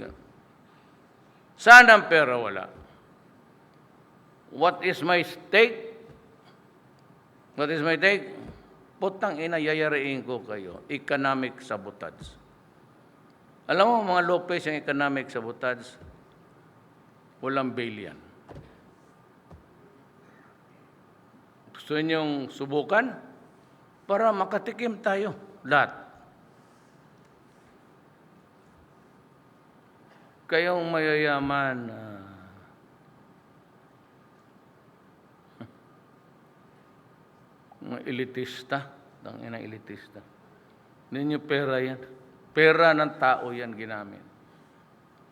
Saan ang pera? Wala. What is my stake? What is my take? Putang ina, yayariin ko kayo. Economic sabotage. Alam mo, mga Lopez, yung economic sabotage, walang bail yan. Gusto ninyong subukan? Para makatikim tayo. Lahat. Kayong mayayaman, mga elitista, tangina elitista. Ninyo pera yan. Pera ng tao yan ginamit.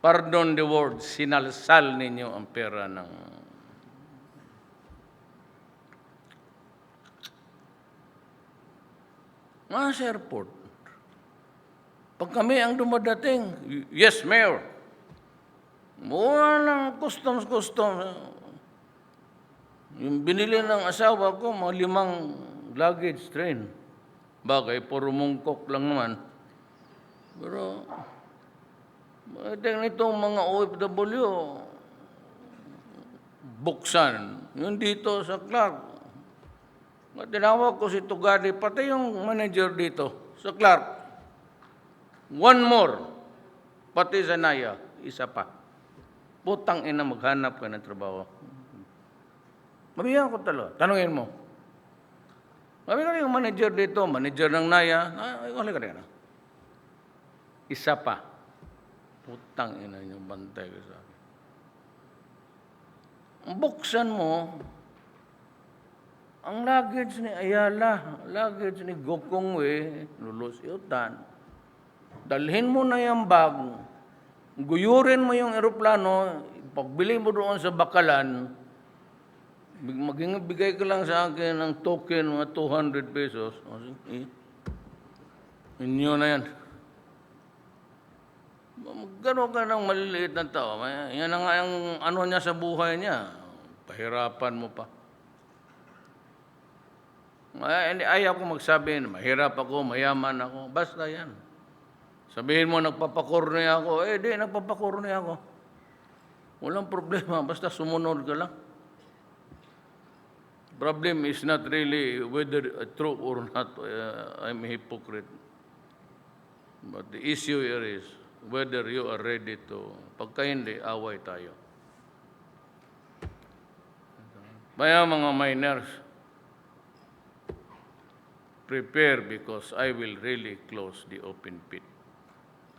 Pardon the word, sinalsal ninyo ang pera ng... Sa airport. Pag kami ang dumadating, yes, Mayor. Walang customs. Yung binili ng asawa ko, mga 5 luggage train. Bagay, puro mungkok lang naman. Pero, itong mga OFW, buksan. Yung dito sa Clark. Tinawag ko si Tugadi, pati yung manager dito sa Clark. One more. Pati sa Naya, isa pa. Putang ina, maghanap ka ng trabaho. Mabigyan ko talaga. Tanungin mo. Sabi ka yung manager dito, manager ng Naya. Halika. Isa pa. Putang ina yung bantay ko sa akin. Buksan mo, ang luggage ni Ayala, luggage ni Gokongwe, lulusyutan. Dalhin mo na yung bag, guyurin mo yung eroplano, pagbili mo doon sa Bakalan, bigay ka lang sa akin ng token, mga 200 pesos. Inyo na yan. Gano'n ka ng maliliit na tao. Yan na nga yung ano niya sa buhay niya. Pahirapan mo pa. Ayaw ko magsabi, mahirap ako, mayaman ako. Basta yan. Sabihin mo, nagpapakorne ako. Di, nagpapakorne ako. Walang problema, basta sumunod ka lang. Problem is not really whether true or not I'm a hypocrite. But the issue here is whether you are ready to, pagka hindi, away tayo. Kaya mga miners, prepare because I will really close the open pit.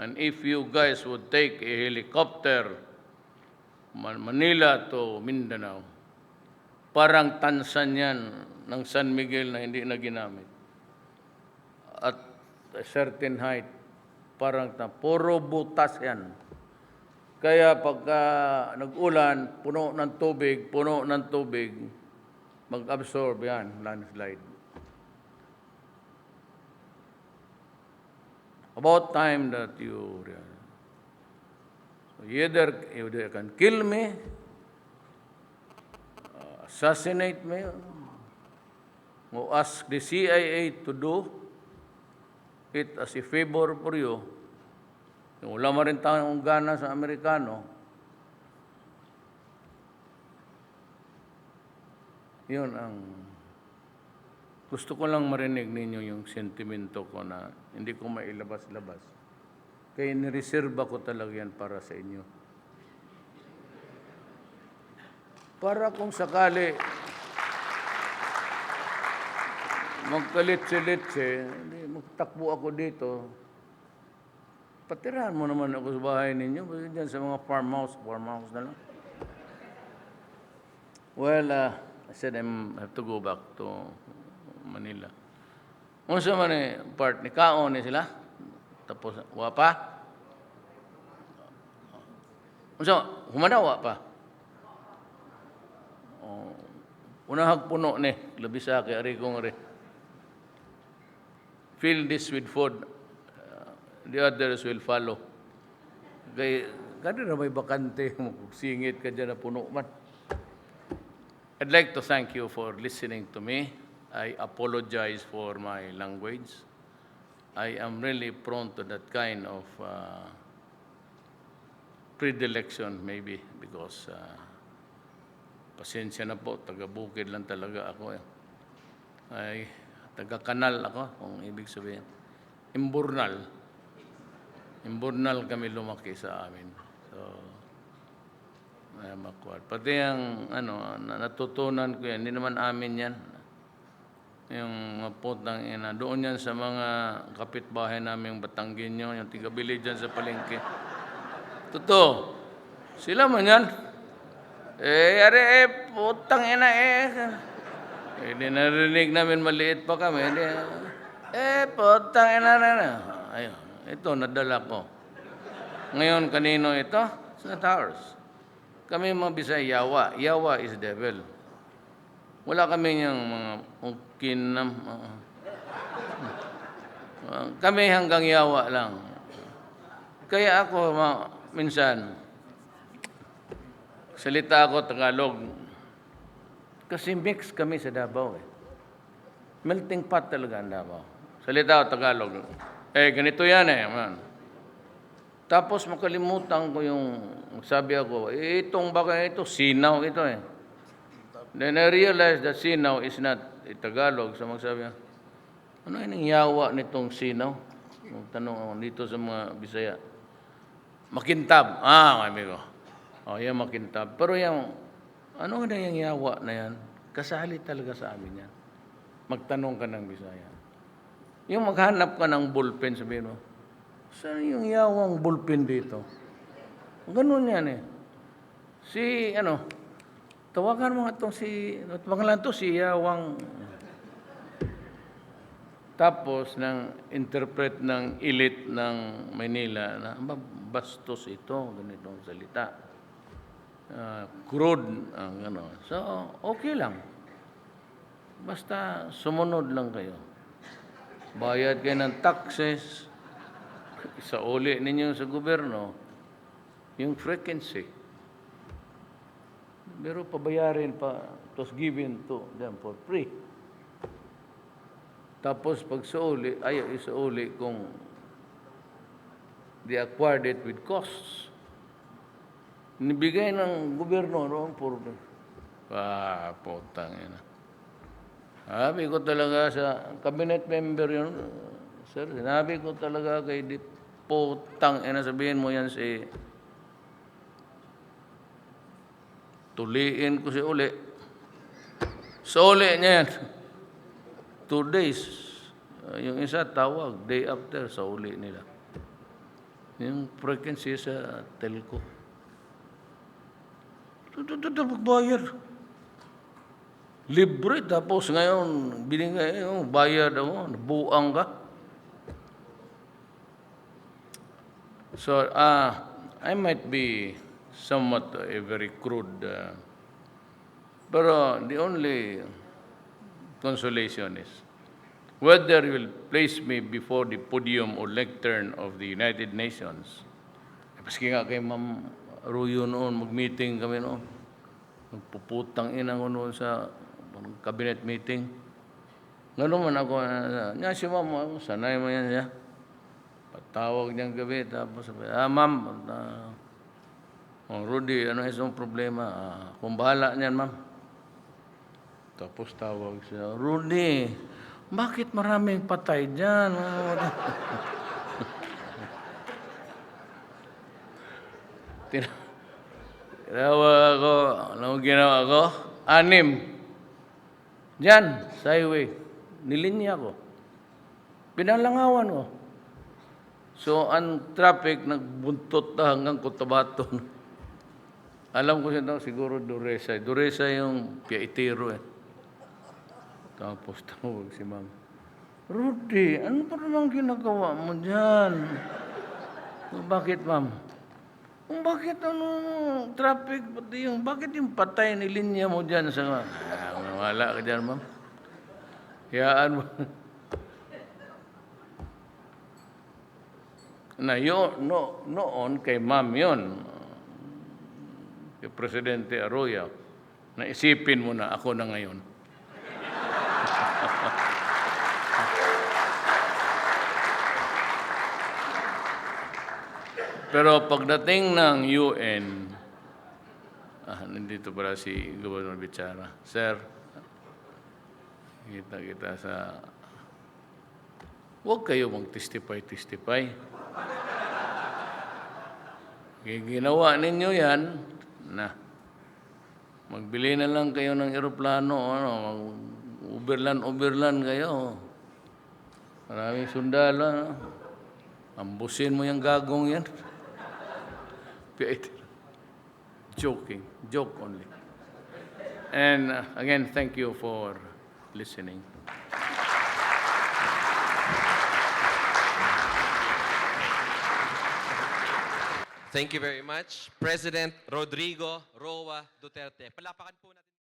And if you guys would take a helicopter, Manila to Mindanao, parang tansan yan ng San Miguel na hindi na ginamit. At a certain height, parang puro butas yan. Kaya pagka nag-ulan, puno ng tubig, mag-absorb yan, landslide. About time that you either can kill me, assassinate me, or ask the CIA to do it as a favor for you. Wala mo rin tayong gana sa Amerikano. Yun ang gusto ko lang marinig ninyo yung sentimento ko na hindi ko mailabas-labas. Kaya nireserba ko talaga yan para sa inyo. Para kung sakali magkalit-silitse, magtakbo ako dito, patirahan mo naman ako sa bahay ninyo, dyan sa mga farmhouse na lang. Well, I said I have to go back to Manila. Unsa man ni part ni kaon ni sila? Tapos wa pa? Unsa humana wa pa? Unahag puno ni labi sa kay ari kong ari. Fill this with food. The others will follow. Kay kanina may bakante, singit ka dyan na puno man. I'd like to thank you for listening to me. I apologize for my language. I am really prone to that kind of predilection maybe because pasensya na po, taga-bukid lang talaga ako. Ay, taga-kanal ako, kung ibig sabihin. Imburnal kami lumaki sa amin. So, pati ang natutunan ko yan, hindi naman amin yan. Yung putang ina, doon yan sa mga kapitbahay namin, Batanggenyo, yung tiga-bili dyan sa palengke. Totoo. Sila man yan. Putang ina Hindi narinig namin, maliit pa kami. Putang ina Ayun, ito, nadala ko. Ngayon, kanino ito? It's not ours. Kami mga Bisaya, yawa. Yawa is devil. Wala kami yung mga kinam. Kami hanggang yawa lang. Kaya ako, minsan, salita ako Tagalog. Kasi mix kami sa Davao. Melting pot talaga ang Davao. Salita ako Tagalog. Ganito yan man. Tapos makalimutan ko yung, sabi ako, itong baka ito, sinaw ito Then I realized that sinaw is not Tagalog. So magsabi, ano yung yawa nitong sinaw? Tanong ako dito sa mga Bisaya. Makintab. Kami ko. Yan makintab. Pero yung, ano na yung yawa na yan? Kasali talaga sa amin yan. Magtanong ka ng Bisaya. Yung maghanap ka ng ballpen, sabihin mo, saan yung yawang ballpen dito? Ganun yan tawagan mo nga itong si yawang. Tapos, interpret ng elite ng Manila na, bastos ito, ganitong salita. Crude, So, okay lang. Basta sumunod lang kayo. Bayad kayo ng taxes, isauli ninyo sa gobyerno, yung frequency. Pero pabayarin pa, it was given to them for free. Tapos pag sauli, ayaw isauli kung they acquired it with costs. Nibigay ng gobyerno noon for putang ina. Sabi ko talaga sa cabinet member yun, sir, sinabi ko talaga kay putang ina, sabihin mo yan si tuliin ko si uli. Sa uli niya yan. 2 days. Yung isa tawag, day after, sa uli nila. Yung frequency sa telco. Magbayar. Libre, tapos ngayon, binigay, bayad ako, buang ka. So, I might be somewhat a very crude, pero the only consolation is whether you will place me before the podium or lectern of the United Nations. Paski nga kay Ma'am Ruyo noon, mag-meeting kami noon. Magpuputang ina ko noon sa cabinet meeting. Gano'n man ako, niya si Ma'am, sanay mo yan siya. Patawag niyang gabi, tapos sabi, Ma'am, Rudy, ano yung problema? Kung bahala niyan, Ma'am. Tapos tawag siya, Rudy, bakit maraming patay dyan? Tinawag ako, anong ginawa ko? 6. Diyan, sa highway. Nilinya ko. Pinalangawan ko. So, ang traffic, nagbuntot na hanggang Cotabato. Alam ko siya siguro Duresa. Duresa yung piaitero Tapos tawag si Ma'am, Rudy, ano pa naman ginagawa mo dyan? Bakit, Ma'am? Bakit traffic, pati bakit yung patay nilinya mo dyan sa wala ka dyan, Ma'am. Hayaan mo. Na noon kay ma'am yun, kay Presidente Arroyo, na isipin mo na ako na ngayon. Pero pagdating ng UN, nandito pala si Governor Bichara. Sir, kita sa... Huwag kayo mag-testify. Ginawa ninyo yan na magbili na lang kayo ng eroplano, overland kayo. Maraming sundalo. Ambusin mo yung gagong yan. Joke only. And again, thank you for listening. Thank you very much, President Rodrigo Roa Duterte. Palapakan po natin.